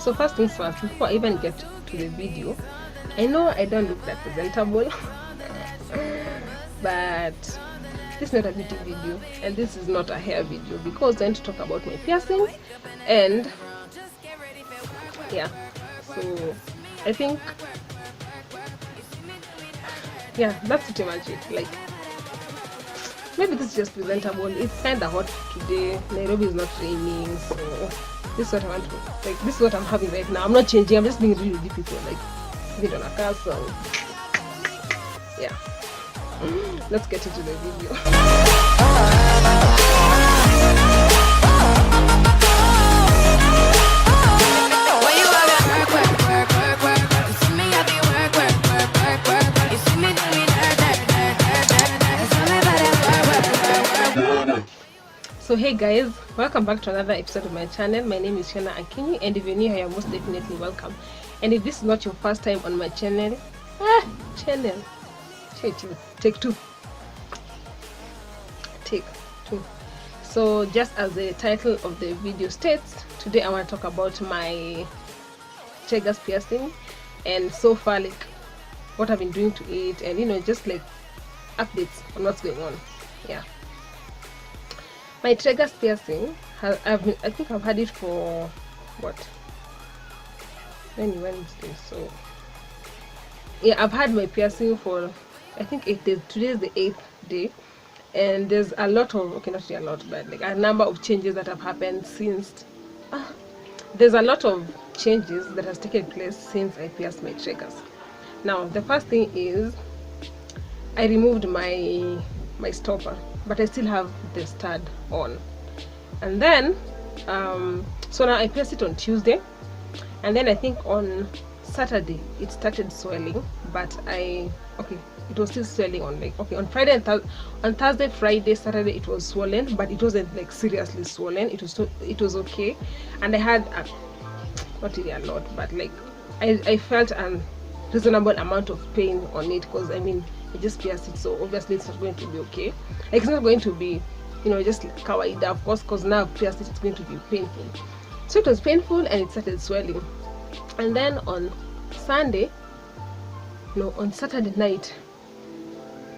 So first things first, before I even get to the video, I know I don't look that presentable, but this is not a beauty video and this is not a hair video, because I'm going to talk about my piercings. And yeah, so I think, yeah, that's pretty much it. Like, maybe this is just presentable. It's kind of hot today. Nairobi is not raining, so this is what I want to, like, this is what I'm having right now. I'm not changing, I'm just being really difficult, like sit on a car. So yeah, let's get into the video. So hey guys, welcome back to another episode of my channel. My name is Akinyismane, and if you're new here, you're most definitely welcome. And if this is not your first time on my channel, take two. So just as the title of the video states, today I want to talk about my Tragus piercing, and so far, like, what I've been doing to it, and you know, just like updates on what's going on. Yeah, my Tragus piercing, I think I've had it for what, Wednesday. So yeah, I've had my piercing for, I think 8 days. Today is the 8th day, and there's a lot of, okay, not really a lot, but like a number of changes that have happened since. There's a lot of changes that has taken place since I pierced my Tragus. Now, the first thing is I removed my stopper, but I still have the stud on. And then so now I pierced it on Tuesday, and then I think on Saturday it started swelling, but it was still swelling on, like, okay, on Friday and on Thursday, Friday, Saturday it was swollen, but it wasn't like seriously swollen. It was okay, and I had not really a lot, but like I felt a reasonable amount of pain on it, because I mean, I just pierced it, so obviously it's not going to be okay. Like, it's not going to be, you know, just like kawaida, of course, because now I've pierced it, it's going to be painful. So it was painful, and it started swelling. And then on Saturday night,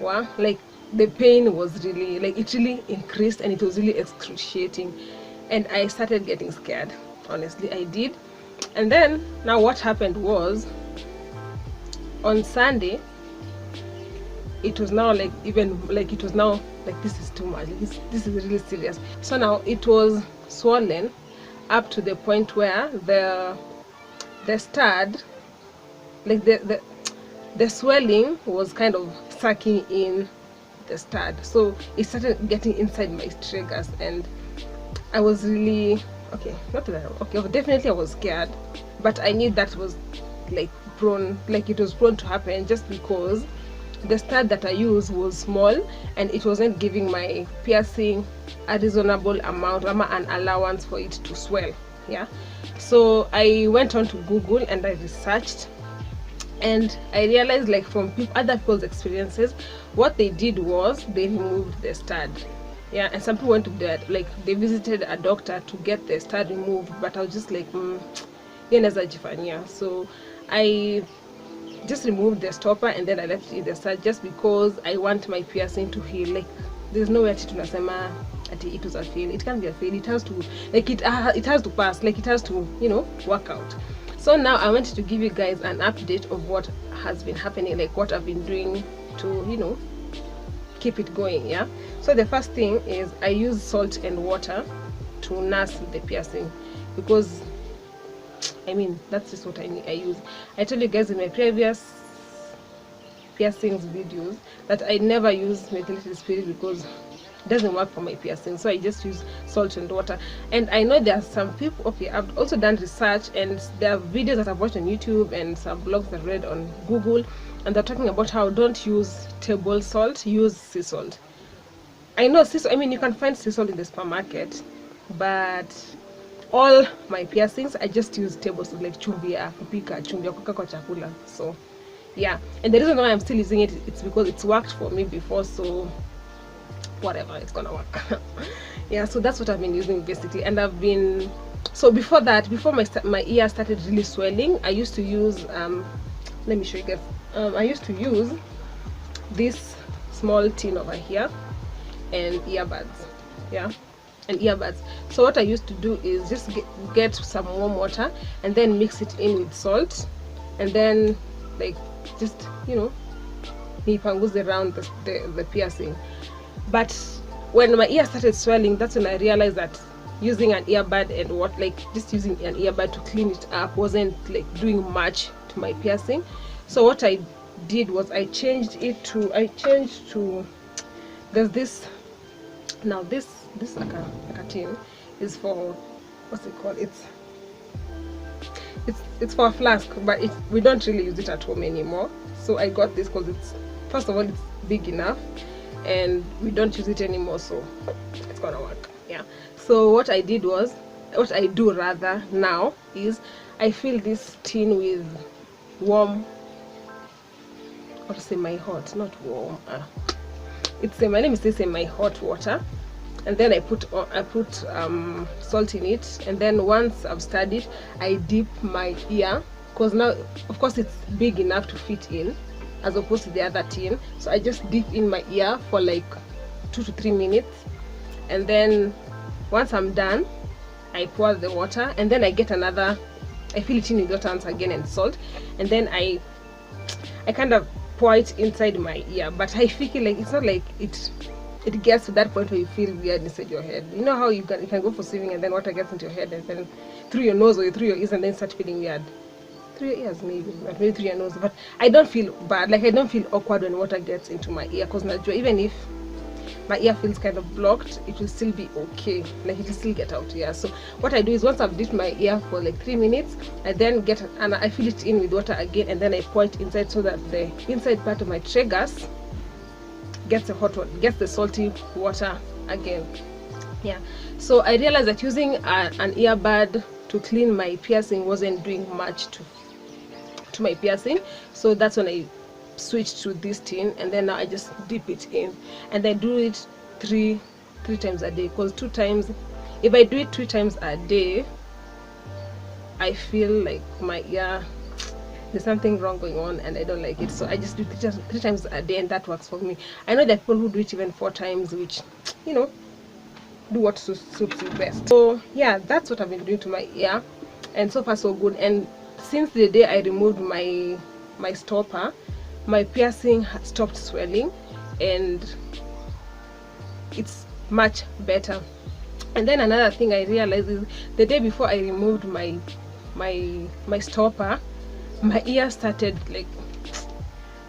wow, like the pain was really, like, it really increased, and it was really excruciating, and I started getting scared. Honestly, I did. And then now what happened was, on Sunday, it was now like, even like, it was now like, this is too much, like, this is really serious. So now it was swollen up to the point where the stud, like the swelling was kind of sucking in the stud, so it started getting inside my Tragus, and I was really definitely I was scared, but I knew that was like prone to happen, just because the stud that I used was small, and it wasn't giving my piercing a reasonable amount, an allowance for it to swell. Yeah, so I went on to Google and I researched, and I realized, like, from other people's experiences, what they did was they removed the stud. Yeah, and some people went to that, like, they visited a doctor to get the stud removed, but I was just like, so I just removed the stopper, and then I left it the stud, just because I want my piercing to heal. Like, there's no way to tunasema ati it was a fail. It can't be a fail. It has to, like, it has to pass, like, it has to, you know, work out. So now I wanted to give you guys an update of what has been happening, like what I've been doing to, you know, keep it going. Yeah, so the first thing is I use salt and water to nurse the piercing, because I mean, that's just what I use. I told you guys in my previous piercings videos that I never use methylated spirit because it doesn't work for my piercing, so I just use salt and water. And I know there are some people, okay, I've also done research, and there are videos that I've watched on YouTube and some blogs that I've read on Google, and they're talking about how don't use table salt, use sea salt. I know sea salt, I mean, you can find sea salt in the supermarket, but all my piercings I just use table salt, like chumvi ya kupika, chumvi ya kuweka kwa chakula. So yeah, and the reason why I'm still using it, it's because it's worked for me before, so whatever, it's gonna work. Yeah, so that's what I've been using basically, and I've been So before that, before my ear started really swelling, I used to use let me show you guys. I used to use this small tin over here and earbuds, yeah, and earbuds. So what I used to do is just get some warm water and then mix it in with salt, and then like just, you know, nipanguze around the piercing. But when my ear started swelling, that's when I realized that using an earbud and what, like just using an earbud to clean it up wasn't like doing much to my piercing. So what I did was I changed to there's this, now this like a tin is for, what's it called, it's for a flask, but we don't really use it at home anymore. So I got this because it's, first of all, it's big enough and we don't use it anymore, so it's gonna work. Yeah. So what I do rather now is I fill this tin with warm, or semi-hot, not warm, it's semi-hot water, and then I put salt in it, and then once I've stirred it, I dip my ear, because now of course it's big enough to fit in as opposed to the other tin. So I just dip in my ear for like 2 to 3 minutes, and then once I'm done, I pour the water, and then I fill it in with water once again and salt, and then I kind of pour it inside my ear. But I feel like it's not like it gets to that point where you feel weird inside your head. You know how you can go for swimming and then water gets into your head and then through your nose or through your ears, and then start feeling weird. Through your ears maybe, not maybe through your nose. But I don't feel bad, like I don't feel awkward when water gets into my ear, because even if my ear feels kind of blocked, it will still be okay, like it will still get out. Yeah. So what I do is once I've dipped my ear for like 3 minutes, I then I fill it in with water again, and then I pour it inside so that the inside part of my tragus gets the hot water, gets the salty water again. Yeah. So I realized that using an earbud to clean my piercing wasn't doing much to my piercing. So that's when I switched to this tin, and then now I just dip it in, and I do it three times a day, because if I do it 3 times a day, I feel like my ear, there's something wrong going on and I don't like it. So I just do 3 times a day, and that works for me. I know there are people who do it even 4 times, which, you know, do what suits you best. So yeah, that's what I've been doing to my ear, and so far so good. And since the day I removed my stopper, my piercing has stopped swelling and it's much better. And then another thing I realized is the day before I removed my stopper, my ear started like,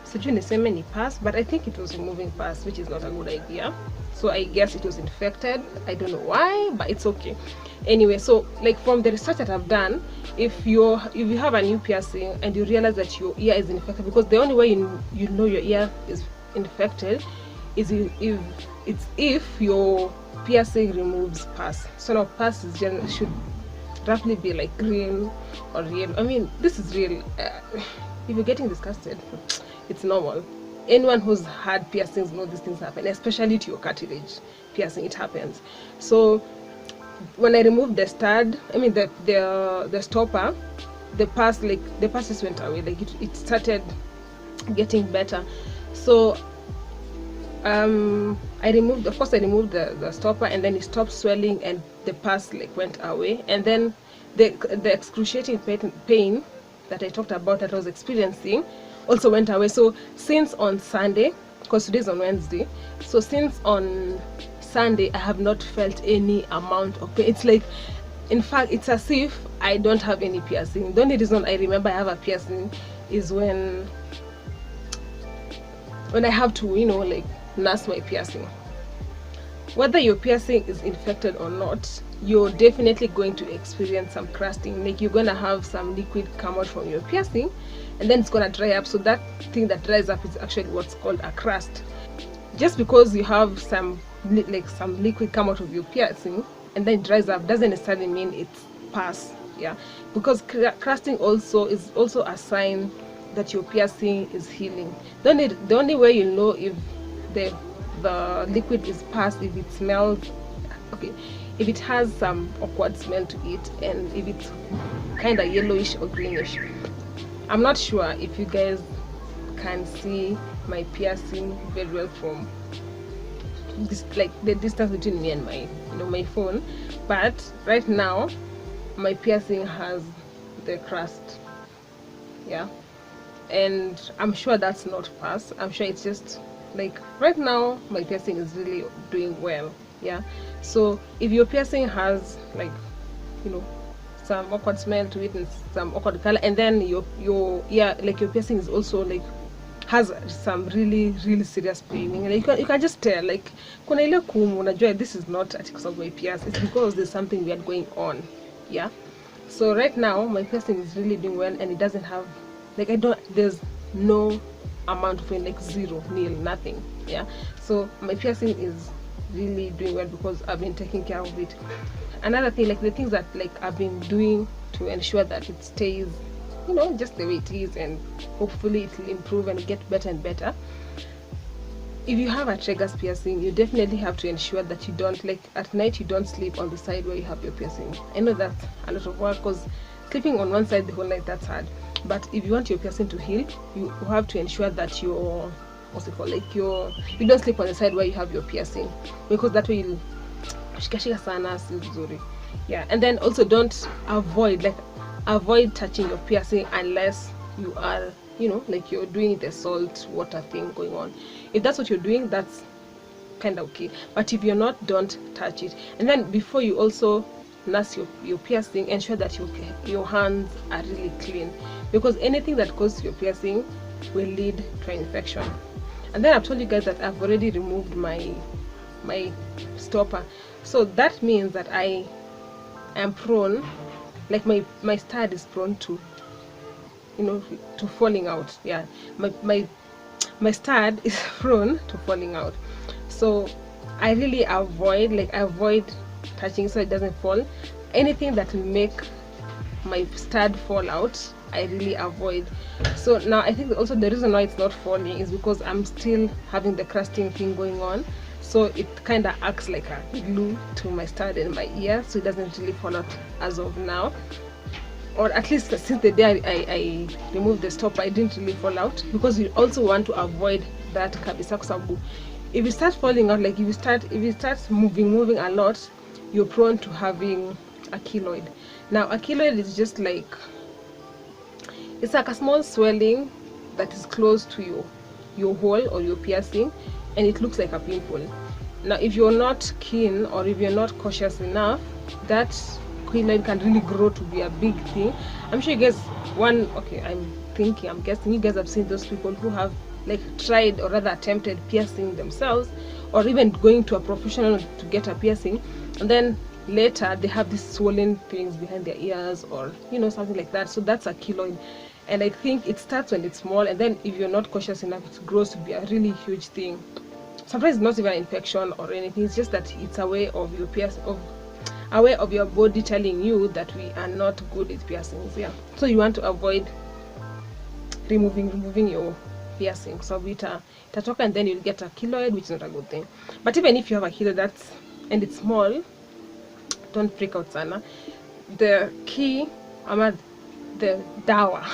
sijui niseme ni pus, but I think it was removing pus, which is not a good idea. So I guess it was infected. I don't know why, but it's okay. Anyway, so like from the research that I've done, if you have a new piercing and you realize that your ear is infected, because the only way you know your ear is infected is if your piercing removes pus. So now pus should roughly be like green or yellow. I mean, this is real. If you're getting disgusted, it's normal. Anyone who's had piercings know these things happen, especially to your cartilage piercing. It happens. So when I removed the stud, I mean the stopper, the pus just went away. Like it started getting better. So I removed the stopper, and then it stopped swelling and the pus like went away. And then the excruciating pain that I talked about that I was experiencing also went away. So since on Sunday, because today's on Wednesday, so since on Sunday I have not felt any amount of pain. It's like, in fact, it's as if I don't have any piercing. The only reason I remember I have a piercing is when I have to, you know, like nurse my piercing. Whether your piercing is infected or not, you're definitely going to experience some crusting. Like you're going to have some liquid come out from your piercing, and then it's going to dry up. So that thing that dries up is actually what's called a crust. Just because you have some liquid come out of your piercing and then it dries up doesn't necessarily mean it's pus. Yeah, because crusting is also a sign that your piercing is healing. The only way you know if the liquid is pus, if it smells, okay, if it has some awkward smell to it, and if it's kind of yellowish or greenish. I'm not sure if you guys can see my piercing very well from this, like the distance between me and my my phone, but right now my piercing has the crust, yeah, and I'm sure that's not fast. I'm sure it's just like right now my piercing is really doing well, yeah. So if your piercing has like some awkward smell to it and some awkward color, and then your like your piercing is also like has some really serious paining, and you can just tell like kuna ile unajua this is not a because of my piercing, it's because there's something weird going on, yeah. So right now my piercing is really doing well, and it doesn't have like there's no amount of pain, like zero, nil, nothing, yeah. So my piercing is really doing well because I've been taking care of it. Another thing, like the things that like I've been doing to ensure that it stays just the way it is, and hopefully it will improve and get better and better. If you have a Tragus piercing, you definitely have to ensure that you don't, like at night, you don't sleep on the side where you have your piercing. I know that's a lot of work, because sleeping on one side the whole night, that's hard. But if you want your piercing to heal, you have to ensure that your you don't sleep on the side where you have your piercing, because that way you'll shikashika sana, si vizuri, yeah. And then also don't avoid touching your piercing unless you are like you're doing the salt water thing going on. If that's what you're doing, that's kind of okay, but if you're not, don't touch it. And then before you also nurse your piercing, ensure that your hands are really clean, because anything that causes your piercing will lead to an infection. And then I've told you guys that I've already removed my stopper, so that means that I am prone, like my stud is prone to to falling out, yeah. My stud is prone to falling out, so I really avoid touching so it doesn't fall. Anything that will make my stud fall out, I really avoid. So now I think also the reason why it's not falling is because I'm still having the crusting thing going on, so it kind of acts like a glue to my stud and my ear, so it doesn't really fall out as of now, or at least since the day I removed the stopper, I didn't really fall out, because you also want to avoid that kabisa, kusabu if it starts falling out, like if it starts moving a lot, you're prone to having a keloid. Now a keloid is just like, it's like a small swelling that is close to your hole or your piercing, and it looks like a pimple. Now if you're not keen, or if you're not cautious enough, that keloid can really grow to be a big thing. I'm sure you guys I'm guessing you guys have seen those people who have like tried, or rather attempted, piercing themselves, or even going to a professional to get a piercing, and then later they have these swollen things behind their ears, or something like that. So that's a keloid, and I think it starts when it's small, and then if you're not cautious enough, it grows to be a really huge thing. Sometimes it's not even an infection or anything, it's just that it's a way of your body telling you that we are not good at piercings, yeah. So you want to avoid removing your piercing, so itatoka, and then you'll get a keloid, which is not a good thing. But even if you have a keloid and it's small, don't freak out sana. The key, the dawa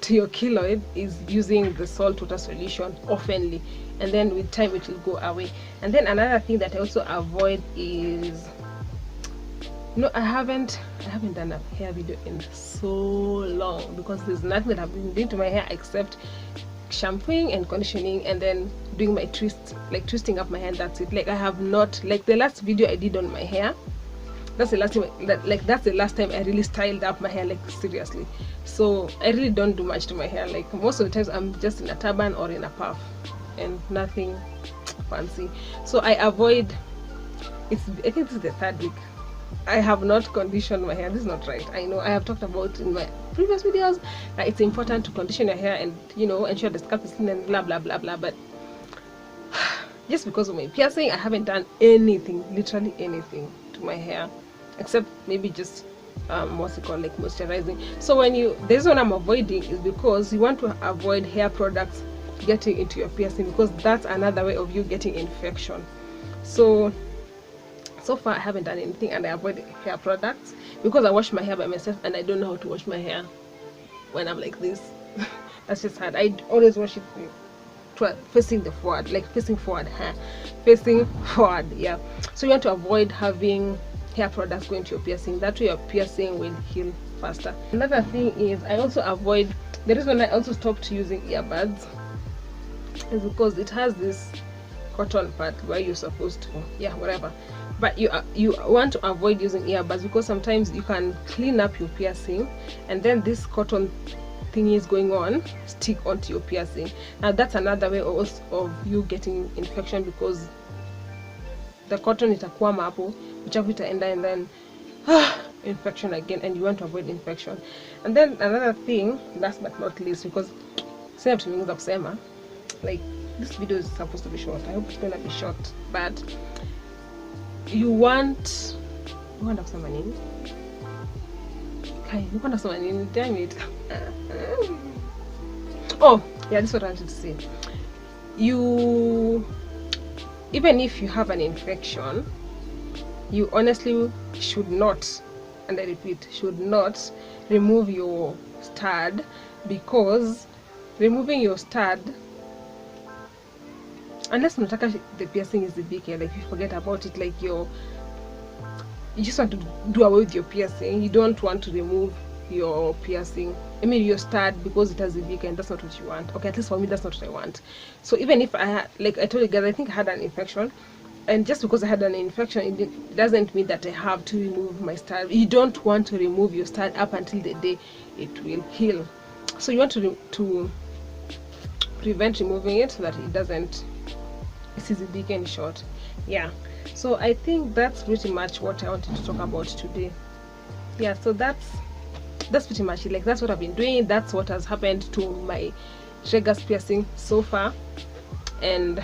to your keloid is using the salt water solution oftenly, and then with time it will go away. And then another thing that I also avoid is, I haven't done a hair video in so long, because there's nothing that I've been doing to my hair except shampooing and conditioning, and then doing my twisting up my hair. That's it. Like I have not, like the last video I did on my hair, that's the last time I really styled up my hair, like seriously. So I really don't do much to my hair. Like most of the times I'm just in a turban or in a puff, and nothing fancy. So I avoid I think this is the third week I have not conditioned my hair. This is not right. I know I have talked about in my previous videos that it's important to condition your hair and ensure the scalp is clean and blah blah blah blah, but just because of my piercing, I haven't done anything, literally anything to my hair, except maybe just like moisturizing. So this one I'm avoiding is because you want to avoid hair products getting into your piercing, because that's another way of you getting infection. So So far I haven't done anything, and I avoid hair products because I wash my hair by myself and I don't know how to wash my hair when I'm like this. That's just hard. I always wash it facing the forward, like facing forward, facing forward. Yeah, so you want to avoid having hair products going to your piercing. That way your piercing will heal faster. Another thing is, I also avoid, the reason I also stopped using earbuds is because it has this cotton part where you're supposed to, yeah, whatever, but you want to avoid using earbuds because sometimes you can clean up your piercing and then this cotton thingy is going on stick onto your piercing. Now that's another way also of you getting infection because the cotton itakwama hapo, uchafu itaenda, and then infection again, and you want to avoid infection. And then another thing, last but not least, because sina vitu mingi za kusema, like this video is supposed to be short, I hope it's gonna be short, but you want kusema nini? Okay, you want kusema nini? Damn it. Oh yeah, this is what I wanted to say. You, even if you have an infection, you honestly should not, and I repeat, should not remove your stud, because removing your stud, unless unataka the piercing is the big, like you forget about it, like you just want to do away with your piercing, you don't want to remove your piercing, I mean your stud, because it has a big, and that's not what you want. Okay, at least for me that's not what I want. So even if I had, like I told you guys, I think I had an infection, and just because I had an infection, it doesn't mean that I have to remove my stud. You don't want to remove your stud up until the day it will heal. So you want to prevent removing it so that it doesn't, this is a big and short. Yeah, so I think that's pretty much what I wanted to talk about today. Yeah, so that's pretty much it. Like that's what I've been doing, that's what has happened to my Tragus piercing so far, and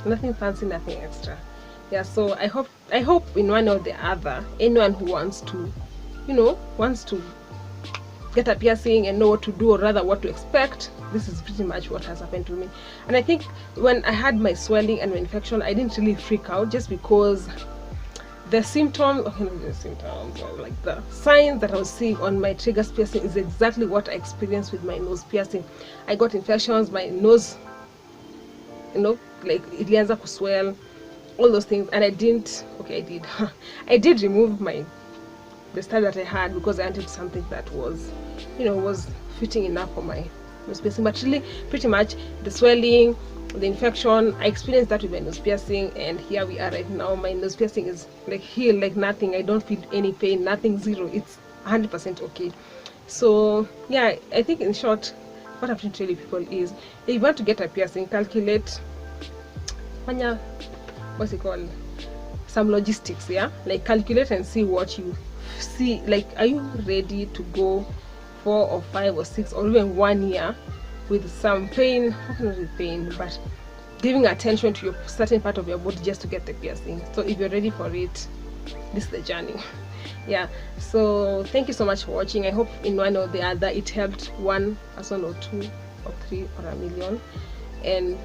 nothing fancy, nothing extra. Yeah, so I hope in one or the other, anyone who wants to, wants to get a piercing and know what to do, or rather what to expect, this is pretty much what has happened to me. And I think when I had my swelling and my infection, I didn't really freak out, just because the symptoms, like the signs that I was seeing on my Tragus piercing is exactly what I experienced with my nose piercing. I got infections, my nose, like ilianza to swell, all those things, and I did remove the stud that I had because I wanted something that was, was fitting enough for my nose piercing. But really, pretty much the swelling, the infection, I experienced that with my nose piercing, and here we are right now. My nose piercing is like healed, like nothing. I don't feel any pain, nothing, zero. It's 100% okay. So yeah, I think in short, what I'm trying to tell you people is, if you want to get a piercing, calculate, what's it called, some logistics. Yeah, like calculate and see what you see, like are you ready to go 4 or 5 or 6 or even 1 year with some pain, not with pain, but giving attention to your certain part of your body just to get the piercing. So if you're ready for it, this is the journey. Yeah, so thank you so much for watching. I hope in one or the other it helped one person or 2 or 3 or a million, and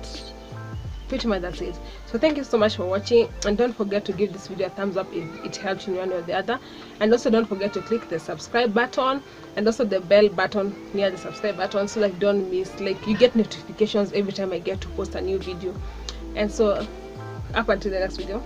pretty much that's it. So thank you so much for watching, and don't forget to give this video a thumbs up if it helped in one or the other, and also don't forget to click the subscribe button and also the bell button near the subscribe button, so that you don't miss, like you get notifications every time I get to post a new video. And so up until the next video.